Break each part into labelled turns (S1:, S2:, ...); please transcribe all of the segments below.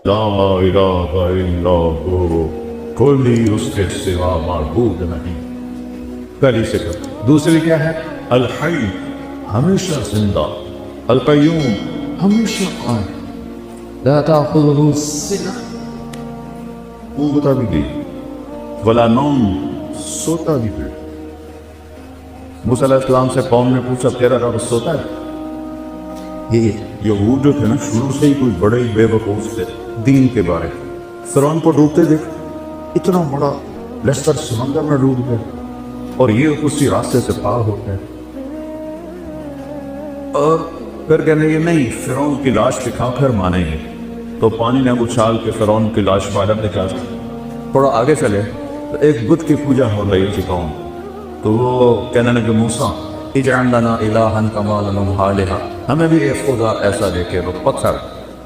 S1: لا الہ الا ہو، کوئی اس کے سوا معبود نہیں۔ پہلی صفت۔ دوسری کیا ہے؟ الحی، ہمیشہ زندہ، القیوم، ہمیشہ قائم، لا تأخذه سنہ، اونگتا بھی نہیں، ولا نوم، سوتا بھی نہیں۔ موسیٰ علیہ السلام سے قوم نے پوچھا تیرا رب سوتا ہے؟ یہ یہود جو تھے نا شروع سے ہی کوئی بڑے بے وقوف تھے دین کے بارے۔ فرعون کو ڈوبتے دیکھ، اتنا بڑا لشکر سمندر میں ڈوب گئے اور یہ اسی راستے سے پار ہو گئے، اور پھر کہنے لگے نہیں فرعون کی لاش دکھا کر مانیں گے۔ تو پانی نے اچھال کے فرعون کی لاش باہر نکالا۔ تھوڑا آگے چلے تو ایک بت کی پوجا ہو رہی تھی قوم، تو وہ کہنے لگے موسیٰ اجعل لنا الہا کما لهم آلہہ، ہمیں بھی ایک خدا ایسا دے کے وہ پتھر،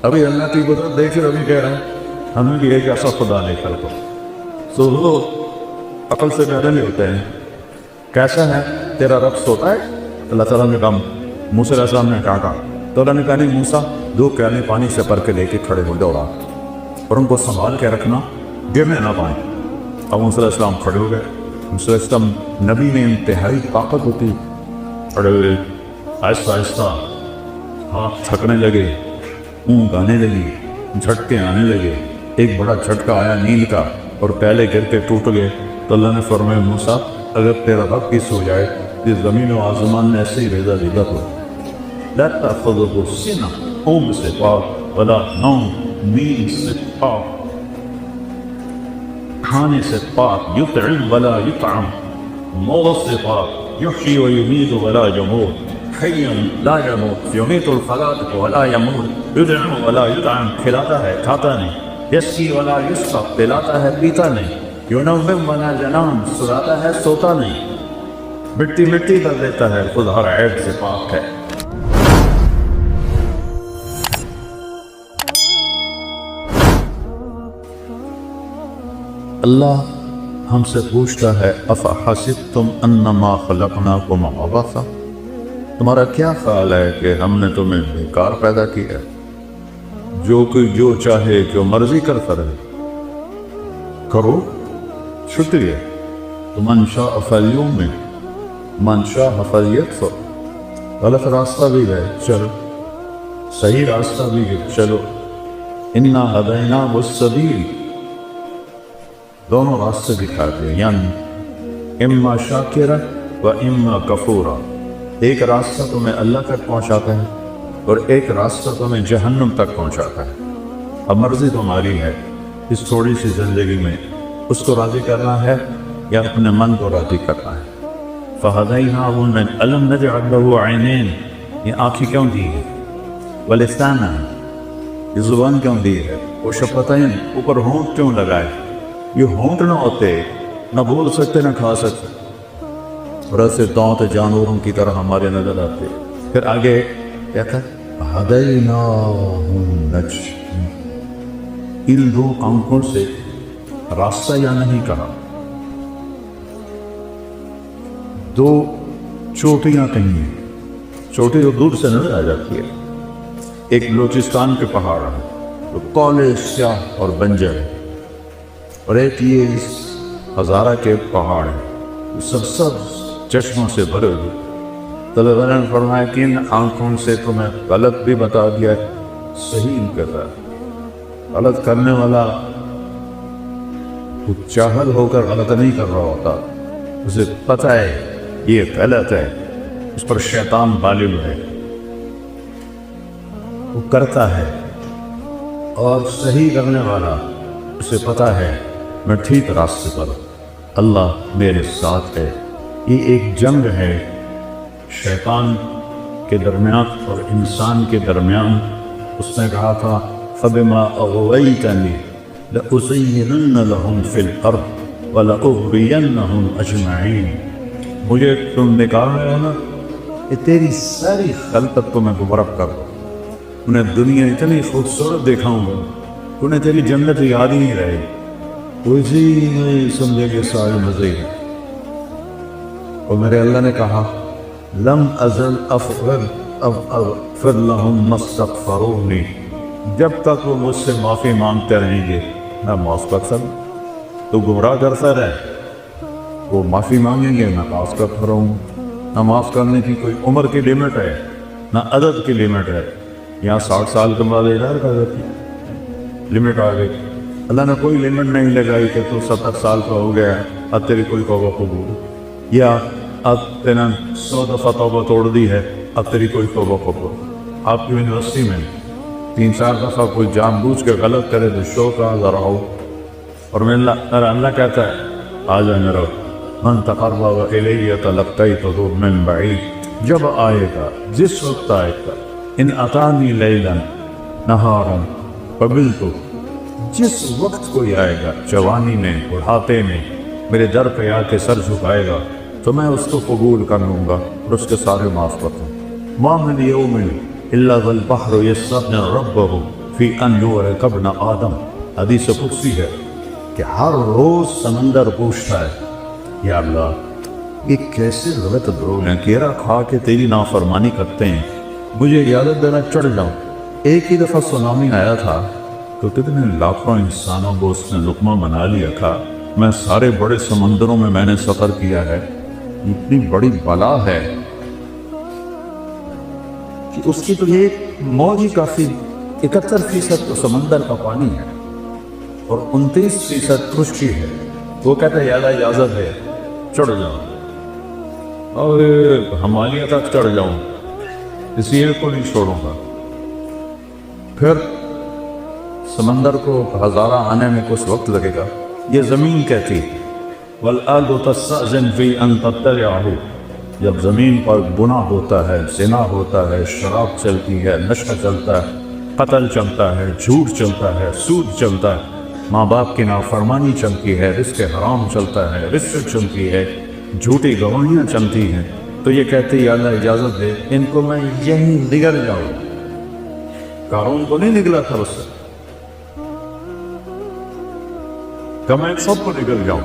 S1: ابھی اللہ کی قدرت دیکھ کر ابھی کہہ رہے ہیں ہمیں بھی ایک ایسا خدا لے کر دو۔ تو وہ عقل سے پیدا نہیں ہوتے ہیں، کیسا ہے تیرا رب سوتا ہے؟ اللہ تعالیٰ نے کہا، موسیٰ علیہ السلام نے کہا تو اللہ نے کہا نہیں موسیٰ، دو پیالے پانی سے بھر کے لے کے کھڑے ہو دوڑا اور ان کو سنبھال کے رکھنا، گرنے نہ پائیں۔ اب موسیٰ علیہ السلام کھڑے ہو گئے۔ موسیٰ علیہ السلام نبی میں انتہائی طاقت ہوتی، کھڑے ہوئے، آہستہ آہستہ ہاتھ تھکنے لگے، اونگ آنے لگی، جھٹکے آنے لگے۔ ایک بڑا جھٹکا آیا نیند کا اور پیالے گر کے ٹوٹ گئے۔ تو اللہ نے فرمایا موسیٰ اگر تیرا رب بھی سو جائے یہ زمین و آسمان میں ایسے ہی ریزہ ریزہ ہو، لا تأخذه سنہ، اونگ سے پاک، ولا نوم، نیند سے پاک، کھانے سے پاک، یطعم ولا یطعم، موت سے پاک، یحیی و یمیت ولا یموت، حی لا یموت، یمیت الخلائق ولا یموت، یدعم ولا یدعم، کھلاتا ہے کھاتا نہیں، یسقی ولا یسقی، پلاتا ہے پیتا نہیں، ینوم ولا ینام، سلاتا ہے سوتا نہیں، مٹی مٹی کر دیتا ہے، خود ہر عیب سے پاک ہے۔ اللہ ہم سے پوچھتا ہے افحسبتم انما خلقناکم عبثا، تمہارا کیا خیال ہے کہ ہم نے تمہیں بیکار پیدا کیا، جو کوئی جو چاہے جو مرضی کرتا رہے، کرو شکریہ، تو من شاء فلیؤمن من شاء فلیکفر، غلط راستہ بھی گئے چلو، صحیح راستہ بھی گئے چلو، انا ہدیناہ السبیل، دونوں راستے دکھا دے، یعنی اما شاکرا و اما کفورا، ایک راستہ تمہیں اللہ تک پہنچاتا ہے اور ایک راستہ تمہیں جہنم تک پہنچاتا ہے۔ اب مرضی تمہاری ہے اس تھوڑی سی زندگی میں اس کو راضی کرنا ہے یا اپنے من کو راضی کرنا ہے۔ فہدیناہ النجدین، الم نجعل لہ عینین، یہ آنکھیں کیوں دی ہے، ولسانا، یہ زبان کیوں دی ہے، وہ شفتین، اوپر ہونٹ کیوں لگائے، یہ ہونٹ نہ ہوتے نہ بول سکتے نہ کھا سکتے، اور ایسے دانت جانوروں کی طرح ہمارے نظر آتے۔ پھر آگے کیا تھا، ہدیناہ النجدین، ان دو آنکھوں سے راستہ یا نہیں کہا، دو چوٹیاں کہیں ہیں، چوٹی تو دور سے نظر آ جاتی ہے، ایک بلوچستان کے پہاڑ ہے تو کالے سیاہ اور بنجر ہے، اور ایک یہ ہزارہ کے پہاڑ ہے سبز چشموں سے بھرے ہوئے۔ تو اللہ نے فرمایا کہ ان آنکھوں سے تمہیں غلط بھی بتا دیا ہے، صحیح نہیں کرتا، غلط کرنے والا خود چاہل ہو کر غلط نہیں کر رہا ہوتا، اسے پتہ ہے یہ غلط ہے، اس پر شیطان غالب ہے، وہ کرتا ہے، اور صحیح کرنے والا اسے پتہ ہے میں ٹھیک راستے پر، اللہ میرے ساتھ ہے۔ یہ ایک جنگ ہے شیطان کے درمیان اور انسان کے درمیان۔ اس نے کہا تھا فَبِمَا أَغْوَيْتَنِي لَأُزَيِّنَنَّ لَهُمْ فِي الْأَرْضِ وَلَأُغْوِيَنَّهُمْ أَجْمَعِينَ، مجھے تم نکال رہے ہو نا، یہ تیری ساری خلقت کو میں گمراہ کر دوں، انہیں دنیا اتنی خوبصورت دکھاؤں گا انہیں تیری جنت یاد ہی نہیں رہے، اسی نہیں سمجھے گے سارے مزے۔ اور میرے اللہ نے کہا لم ازل اغفر لهم ما استغفرونی، جب تک وہ مجھ سے معافی مانگتے رہیں گے میں معاف کر سکوں. تو گمراہ کرتا رہے. وہ معافی مانگیں گے میں معاف کرتا رہوں. نہ معاف کرنے کی کوئی عمر کی لمٹ ہے نہ عدد کی لمٹ ہے. یہاں 60 سال کے بعد اظہار کر دیتی لمٹ آ گئی. اللہ نے کوئی لمٹ نہیں لگائی کہ تو 70 سال کا ہو گیا اب تیری کوئی توبہ قبول, یا اب تینے 100 دفعہ توبہ توڑ دی ہے اب تیری کوئی توبہ قبول. آپ کی یونیورسٹی میں 3-4 دفعہ کوئی جان بوجھ کے غلط کرے تو شو کا ذرا ہو, اور اللہ کہتا ہے آ جائے میرا من تقرب الیہ تلقیتہ من بعید. جب آئے گا جس وقت آئے گا ان اتانی لیلا نہارا قبلتہ, جس وقت کوئی آئے گا جوانی میں بڑھاپے میں میرے در پہ آ کے سر جھکائے گا تو میں اس کو قبول کر لوں گا اور اس کے سارے معاف کر دوں. ما من یوم الا والبحر یستغفر ربہ فی ان یغرق ابن آدم. حدیث قدسی ہے کہ ہر روز سمندر پوچھتا ہے یا اللہ یہ کیسے غلط لوگ ہیں, کیرا کھا کے تیری نافرمانی کرتے ہیں, مجھے اجازت دینا چڑھ جاؤں. ایک ہی دفعہ سونامی آیا تھا تو کتنے لاکھوں انسانوں کو اس نے لقمہ بنا لیا تھا. میں سارے بڑے سمندروں میں نے سفر کیا ہے, اتنی بڑی بلا ہے کہ اس کی تو ایک موج ہی کافی. 71% تو سمندر کا پانی ہے اور 29% خشکی ہے. وہ کہتا ہے یا اللہ اجازت ہے چڑھ جاؤں اور ہمالیہ تک چڑھ جاؤں, اسی ایک کو نہیں چھوڑوں گا. پھر سمندر کو ہزارہ آنے میں کچھ وقت لگے گا. یہ زمین کہتی وَالْأَرْضُ تَسْتَأْذِنُ فِي أَن تَتَّبِعَهُ, جب زمین پر گناہ ہوتا ہے, زنا ہوتا ہے, شراب چلتی ہے, نشہ چلتا ہے, قتل چلتا ہے, جھوٹ چلتا ہے, سود چلتا ہے, ماں باپ کی نافرمانی چلتی ہے, رزق حرام چلتا ہے, رشوت چلتی ہے, جھوٹی گواہیاں چلتی ہیں, تو یہ کہتے یا اللہ اجازت دے ان کو میں یہیں نگل جاؤں. قارون کو نہیں نگلا تھا اس سے کہ میں سب کو نگل جاؤں.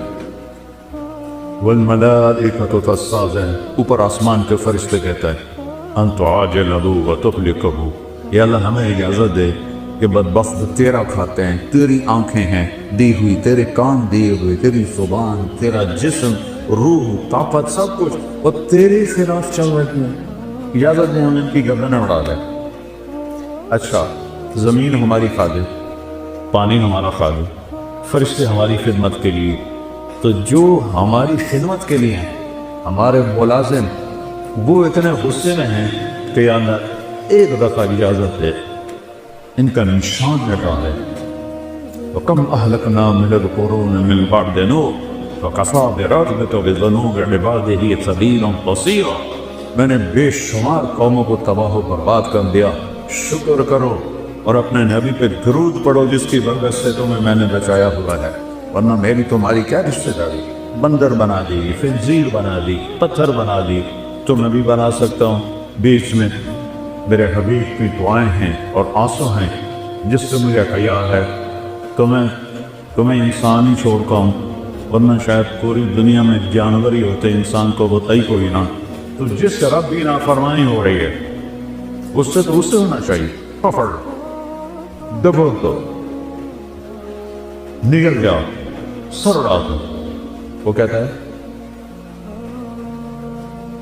S1: والملائکۃ تستأذن, اوپر آسمان کے فرشتے کہتا ہے ان تعاجل له وتهلكه, یا اللہ ہمیں اجازت دے کہ بدبخت تیرا کھاتے ہیں, تیری آنکھیں ہیں دی ہوئی, تیرے کان دیے ہوئے, تیری زبان, تیرا جسم, روح, طاقت, سب کچھ اور تیرے خلاف چل رہے ہیں, اجازت دے ہم ان کی گردنیں اڑا دیں. اچھا زمین ہماری خادم, پانی ہمارا خادم, فرشتے ہماری خدمت کے لیے, تو جو ہماری خدمت کے لیے ہیں ہمارے ملازم وہ اتنے غصے میں ہیں کہ یا اللہ ایک دفعہ اجازت دے ان کا نشان مٹا دے. وَكَمْ أَهْلَكْنَا مِنَ الْقُرُونِ مِنْ بَعْدِ نُوحٍ وَكَفَىٰ بِرَبِّكَ بِذُنُوبِ عِبَادِهِ خَبِيرًا بَصِيرًا. میں نے بے شمار قوموں کو تباہ و برباد کر دیا. شکر کرو اور اپنے نبی پہ درود پڑھو جس کی برکت سے تمہیں میں نے بچایا ہوا ہے, ورنہ میری تمہاری کیا رشتہ داری. بندر بنا دی, خنزیر بنا دی, پتھر بنا دی, تو نبی بنا سکتا ہوں. بیچ میں میرے حبیب کی دعائیں ہیں اور آنسو ہیں جس سے مجھے حیا ہے, تو میں تمہیں انسان ہی چھوڑتا ہوں, ورنہ شاید پوری دنیا میں جانور ہی ہوتے, انسان کو ہوتا ہی کوئی نہ. تو جس طرح بھی نافرمانی ہو رہی ہے اس سے تو اس سے ہونا چاہیے. پکڑ دبو دو, نگل جاؤ, سر اڑا دو. وہ کہتا ہے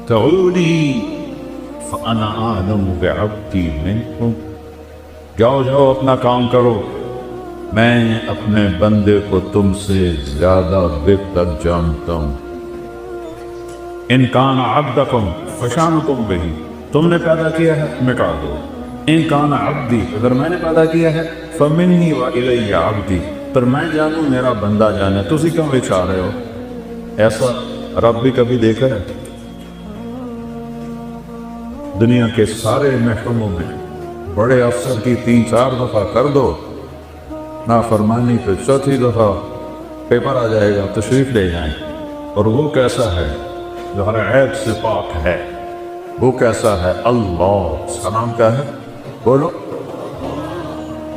S1: تعودی فانا اعلم بعبدی منکم, جاؤ جاؤ اپنا کام کرو, میں اپنے بندے کو تم سے زیادہ بہتر جانتا ہوں. ان کان عبدکم فشانکم بہی, تم نے پیدا کیا ہے مٹا دو. ان کان عبدی, اگر میں نے پیدا کیا ہے فمنی والی عبدی, پر میں جانوں میرا بندہ جانے, تسی کیوں بچا رہے ہو. ایسا رب بھی کبھی دیکھا ہے؟ دنیا کے سارے محکموں میں بڑے افسر کی 3-4 دفعہ کر دو نافرمانی پہ, چوتھی دفعہ پیپر آ جائے گا, تشریف لے جائیں. اور وہ کیسا ہے جو ہر عیب سے پاک ہے, وہ کیسا ہے اللہ. اس کا نام کیا ہے بولو.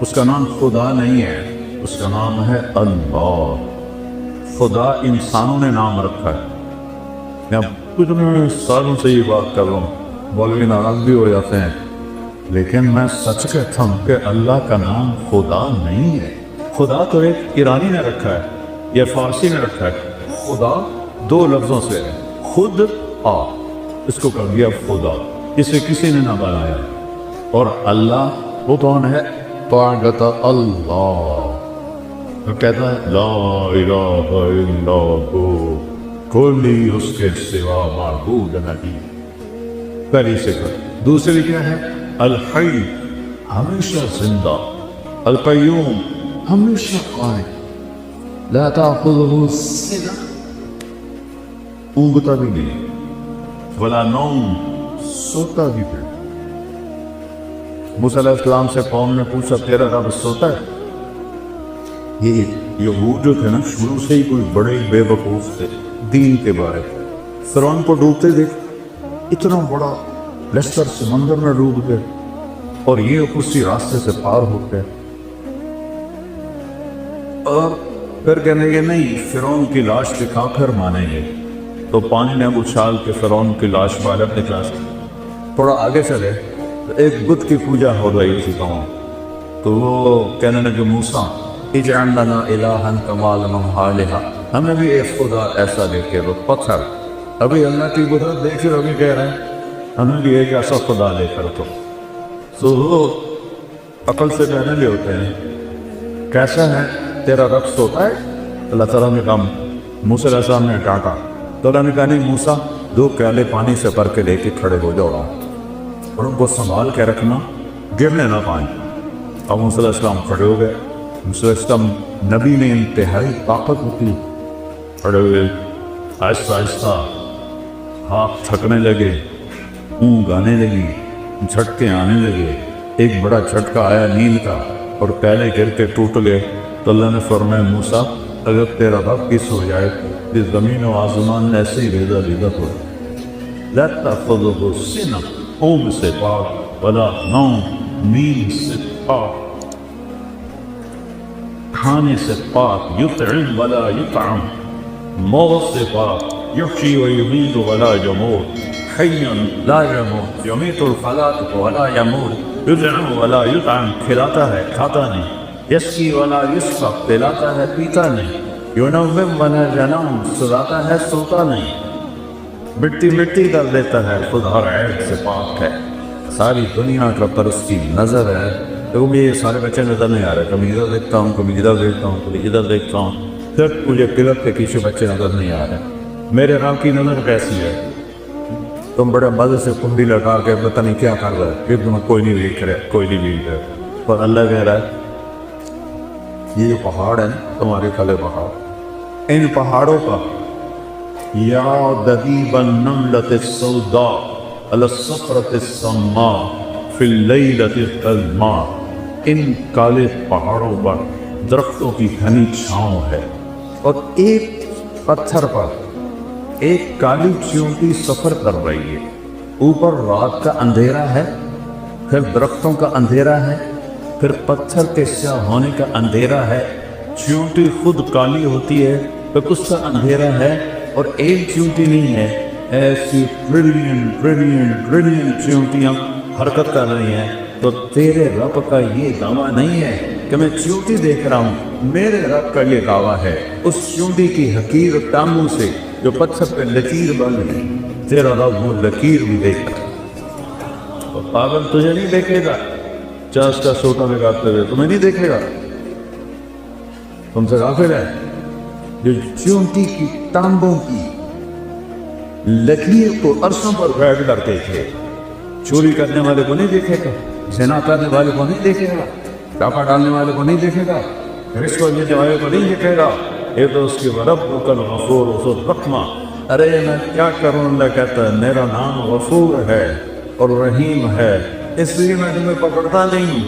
S1: اس کا نام خدا نہیں ہے, اس کا نام ہے اللہ. خدا انسانوں نے نام رکھا ہے. میں اب کچھ سالوں سے یہ بات کر رہا ہوں, مولوی ناراض بھی ہو جاتے ہیں لیکن میں سچ کہتا ہوں کہ اللہ کا نام خدا نہیں ہے. خدا تو ایک ایرانی نے رکھا ہے یا فارسی نے رکھا ہے. خدا دو لفظوں سے ہے. خود آ اس کو کر دیا خدا, اسے کسی نے نہ بنایا. اور اللہ وہ کون ہے؟ طاعت اللہ. وہ کہتا ہے لا الہ الا ہو, کوئی اس کے سوا معبود نہیں. پہلی صفت. دوسری کیا ہے؟ الحی, ہمیشہ زندہ. القیوم, ہمیشہ قائم. لا تأخذه سنة, اونگتا بھی نہیں. ولا نوم, سوتا بھی نہیں. موسیٰ علیہ السلام سے قوم نے پوچھا تیرا رب سوتا ہے؟ یہ یہود جو تھے نا شروع سے ہی کوئی بڑے بے وقوف تھے دین کے بارے. فرعون کو ڈوبتے دیکھ, اتنا بڑا لشکر سمندر میں ڈوب گئے اور یہ اسی راستے سے پار ہو گئے. اور پھر کہنے گے نہیں فرعون کی لاش دکھا کر مانیں گے. تو پانی نے اچھال کے فرعون کی لاش باہر نکلا. تھوڑا آگے چلے تو ایک بت کی پوجا ہو رہی تھی قوم. تو وہ کہنے لگے موسیٰ اجعل لنا الہا کما لهم آلہہ, ہمیں بھی ایک خدا ایسا دے کے دو. پتھر ابھی اللہ کی قدرت دیکھ کر ابھی کہہ رہے ہیں ہمیں بھی ایک ایسا خدا دے کر دو. تو وہ عقل سے کہنے لے ہوتے ہیں کیسا ہے تیرا رب سوتا ہے؟ اللہ تعالیٰ نے کہا موسیٰ علیہ السلام نے ڈانٹا. تو اللہ نے کہا نہیں موسیٰ, 2 پیالے پانی سے بھر کے لے کے کھڑے ہو جاؤ اور ان کو سنبھال کے رکھنا, گرنے نہ پائیں. اب موسیٰ علیہ السلام کھڑے ہو گئے. موسیٰ علیہ السلام نبی میں انتہائی طاقت ہوتی, کھڑے ہوئے آہستہ آہستہ ہاتھ تھکنے لگے, اونگ آنے لگی, جھٹکے آنے لگے. ایک بڑا جھٹکا آیا نیند کا اور پیالے گر کے ٹوٹ گئے. تو اللہ نے فرمایا موسیٰ اگر تیرا رب کس ہو جائے تو زمین و آسمان ایسے ہی ریزہ ریزہ ہو. لا تأخذه سنة, اونگ سے پاک, ولا نوم, نیند سے پاک, کھانے سے پاک, یطعم ولا یطعم, موت سے پاک, یحیی و یمیت ولا یموت, حی لا یموت, یمیت الخلائق ولا یموت, یطعم ولا یطعم, کھلاتا ہے کھاتا نہیں, یسقی ولا یسقی, پلاتا ہے پیتا نہیں, ینوم ولا ینام, سلاتا ہے سوتا نہیں, مٹی مٹی کر دیتا ہے, خود ہر عیب سے پاک ہے. ساری دنیا کا پر اس کی نظر ہے. تو یہ سارے بچے نظر نہیں آ رہے, کبھی ادھر دیکھتا ہوں, کبھی ادھر دیکھتا ہوں, کبھی ادھر دیکھتا ہوں, پھر مجھے پلک کے پیچھے بچے نظر نہیں آ رہے. میرے رب کی نظر کیسی ہے؟ تم بڑے مزے سے کنڈی لگا کے پتہ نہیں کیا کر رہے, پھر تمہیں کوئی نہیں دیکھ رہے, کوئی نہیں دیکھ رہے. پر اللہ کہہ رہا ہے یہ جو پہاڑ ہیں تمہارے کھلے پہاڑ, ان پہاڑوں کا یا دبیب النملۃ السوداء علی الصخرۃ السماء فی اللیلۃ الظلماء, ان کالے پہاڑوں پر درختوں کی گھنی چھاؤں ہے اور ایک پتھر پر ایک کالی چیونٹی سفر کر رہی ہے. اوپر رات کا اندھیرا ہے, پھر درختوں کا اندھیرا ہے, پھر پتھر کے سیاہ ہونے کا اندھیرا ہے, چیونٹی خود کالی ہوتی ہے, پھر اس کا اندھیرا ہے, اور ایک چیونٹی نہیں ہے, ایسی ٹریلین چیونٹیاں حرکت کر رہی ہیں. تو تیرے رب کا یہ دعویٰ نہیں ہے کہ میں چیونٹی دیکھ رہا ہوں, میرے رب کا یہ دعویٰ ہے اس چیونٹی کی حقیر ٹانگوں سے جو پتھر پہ لکیر بن گئی. تیرا رب وہ لکیر بھی دیکھتا. پاگل تجھے نہیں دیکھے گا, چاس کا سوٹا لگاتے ہوئے تمہیں نہیں دیکھے گا, تم سے غافل ہے. جو چیونٹی کی ٹانگوں کی لکیر کو عرصوں پر بیٹھ کر دیکھے, چوری کرنے والے کو نہیں دیکھے گا, زنا کرنے والے کو نہیں دیکھے گا, ڈاکہ ڈالنے والے کو نہیں دیکھے گا, رشوت لینے والے کو نہیں دیکھے گا. یہ تو اس کی رب کا غفور و رحمہ. ارے میں کیا کروں, اللہ کہتا ہے میرا نام غفور ہے اور رحیم ہے, اس لیے میں تمہیں پکڑتا نہیں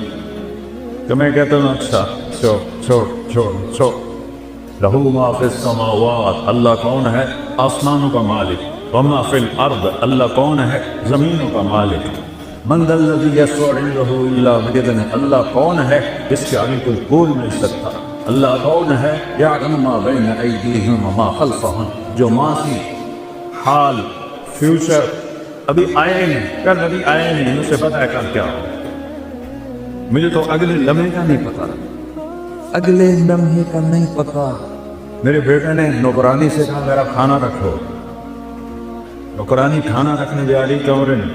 S1: کہ میں کہتا ہوں اچھا چھوڑ. لہو ما فی السماوات, اللہ کون ہے آسمانوں کا مالک, وما فی الارض, اللہ کون ہے زمینوں کا مالک. من ذا الذی یشفع عنده الا باذنہ, اللہ کون ہے جس کے آگے کوئی بول نہیں سکتا. اللہ کون ہے یعلم ما بین ایدیہم وما خلفہم, جو ماضی, حال, فیوچر ابھی آئے نہیں, کل ابھی آئے نہیں, اسے پتہ ہے کل کیا ہو. مجھے تو اگلے لمحے کا نہیں پتا، اگلے لمحے کا نہیں پتا۔ میرے بیٹے نے نوکرانی سے کہا میرا کھانا رکھو، نوکرانی کھانا رکھنے جا رہی کمرے میں،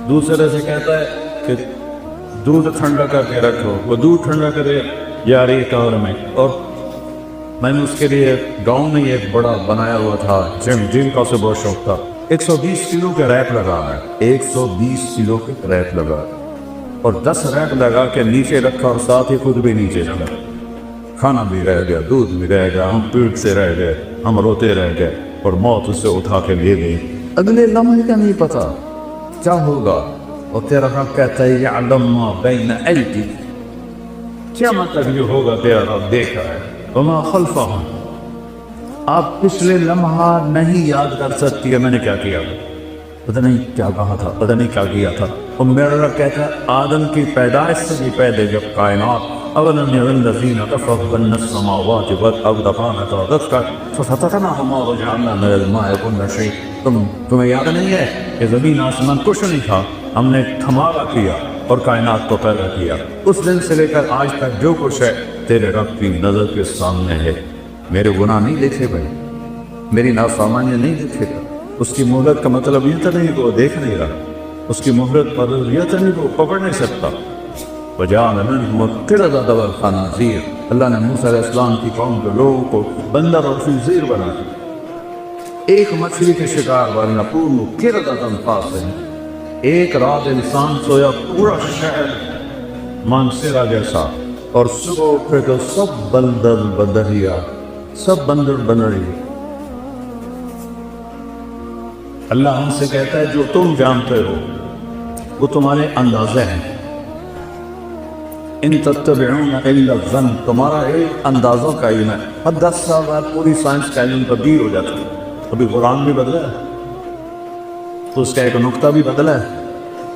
S1: دوسرے سے کہتا ہے کہ دودھ ٹھنڈا کر کے رکھو، وہ دودھ ٹھنڈا کرے جا رہی کمرے میں۔ اور میں نے اس کے لیے گاؤں میں ایک بڑا بنایا ہوا تھا جم کا، اسے بہت شوق تھا۔ 120 کلو کے ریپ لگا ہے، 120 کلو کے ریپ لگا اور 10 ریپ لگا کے نیچے رکھا اور ساتھ ہی خود بھی نیچے چلا۔ کھانا بھی رہ گیا، دودھ بھی رہ گیا، ہم پیٹ سے رہ گئے، ہم روتے رہ گئے اور موت اس سے اٹھا کے لے گئی۔ اگلے لمحے کا نہیں پتا کیا ہوگا۔ اور تیرا رب کہتا ہے یعلم ما بین ایدی، کیا مطلب یہ ہوگا تیرا رب دیکھا ہے، وما خلفہم، آپ پچھلے لمحہ نہیں یاد کر سکتی ہے میں نے کیا کیا، پتہ نہیں کیا کہا تھا، پتہ نہیں کیا کیا تھا۔ اور میرا رب کہتا ہے آدم کی پیدائش سے بھی پہلے جب کائنات اولم یرى الذین کفروا ان السماوات والارض كانتا رتقا ففتقناهما وجعلنا من الماء كل شيء، تمہیں یاد نہیں ہے کہ زمین آسمان کچھ نہیں تھا، ہم نے دھماکہ کیا اور کائنات کو پیدا کیا۔ اس دن سے لے کر آج تک جو کچھ ہے تیرے رب کی نظر کے سامنے ہے۔ میرے گناہ نہیں دیکھے گئے، میری نافرمانی نہیں دیکھے گا۔ اس کی مہلت کا مطلب یہ تو نہیں کہ وہ دیکھ نہیں رہا، اس کی مہلت پر یہ تو نہیں کہ وہ پکڑ نہیں سکتا۔ وَجَعَلَ مِنْهُمُ الْقِرَدَةَ وَالْخَنَازِيرَ، اللہ نے موسیٰ علیہ السلام کی قوم کے لوگوں کو بندر اور خنزیر بنا دیا۔ ایک مچھلی کے شکار ورنہ پورو قِرَدَةً خَاسِرًا، ایک رات انسان سویا پورا شہر مانسیرا جیسا، اور صبح اٹھے تو سب بندر بدریا، سب بندر بنری۔ اللہ ہم سے کہتا ہے جو تم جانتے ہو وہ تمہارے اندازے ہیں، ان تتبعون الا الظن، تمہارا علم اندازوں کا علم ہے۔ اور 10 سال بعد پوری سائنس کا علم تبدیل ہو جاتا ہے۔ ابھی قرآن بھی بدلا ہے تو اس کا ایک نقطہ بھی بدلا ہے۔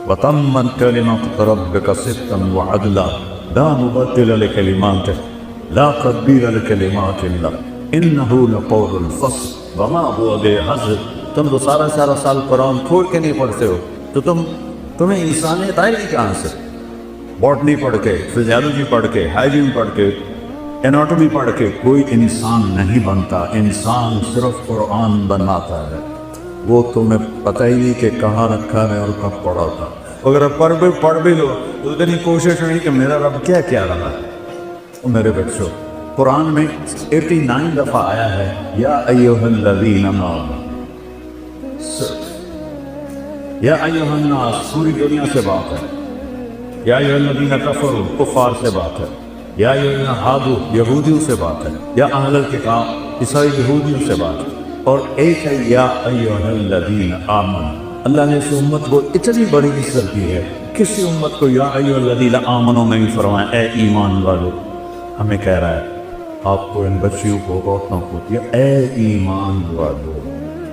S1: وَتَمَّتْ كَلِمَتُ رَبِّكَ صِدْقًا وَعَدْلًا لَا مُبَدِّلَ لِكَلِمَاتِهِ لَا تَبْدِيلَ لِكَلِمَاتِ اللَّهِ إِنَّهُ لَقَوْلٌ فَصْلٌ وَمَا هُوَ بِهَزْلٍ۔ تم تو سارا سال قرآن کھول کے نہیں پڑھتے ہو تو تمہیں انسانیت آئے گی کہاں سے؟ باٹنی پڑھ کے، فزیالوجی پڑھ کے، ہائیجین پڑھ کے، اناٹومی پڑھ کے کوئی انسان نہیں بنتا، انسان صرف قرآن بناتا ہے۔ وہ تمہیں پتہ ہی نہیں کہ کہاں رکھا ہے اور کب پڑھا تھا۔ اگر پڑھ بھی لو تو اتنی کوشش نہیں کہ میرا رب کیا کیا رہا ہے۔ میرے بچوں، قرآن میں 89 دفعہ آیا ہے یا ایھا الذین آمنوا، یا ایھا الناس پوری دنیا سے بات ہے، یا ایھا الذین کفروا کفار سے بات ہے، یا ایھا الہادو یہودیوں سے بات ہے، یا اہل الکتاب عیسائی یہودیوں سے بات ہے، اور ایک ہے یا ایھا الذین آمنوا۔ اللہ نے اس امت کو اتنی بڑی عزت دی ہے، کسی امت کو یا ایھا الذین آمنوا نہیں فرمایا اے ایمان والو۔ ہمیں کہہ رہا ہے آپ کو، ان بچیوں کو، عورتوں کو دیا اے ایمان والو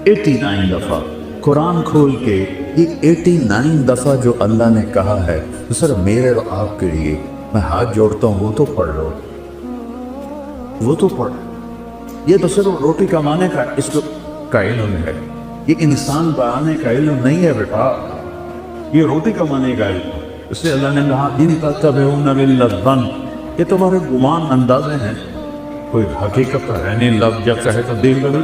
S1: 89 دفعہ قرآن کھول کے۔ یہ 89 دفعہ جو اللہ نے کہا ہے تو سر میرے اور آپ کے لیے میں ہاتھ جوڑتا ہوں، وہ تو پڑھ لو، وہ تو پڑھ۔ یہ تو صرف روٹی کمانے کا اس کا علم ہے، یہ انسان بنانے کا علم نہیں ہے بیٹا، یہ روٹی کمانے کا علم ہے۔ اس سے اللہ نے کہا ان تتبعون الا الظن، یہ تمہارے گمان اندازے ہیں، کوئی حقیقت تو ہے نہیں، لفظ جب چاہے تبدیل کر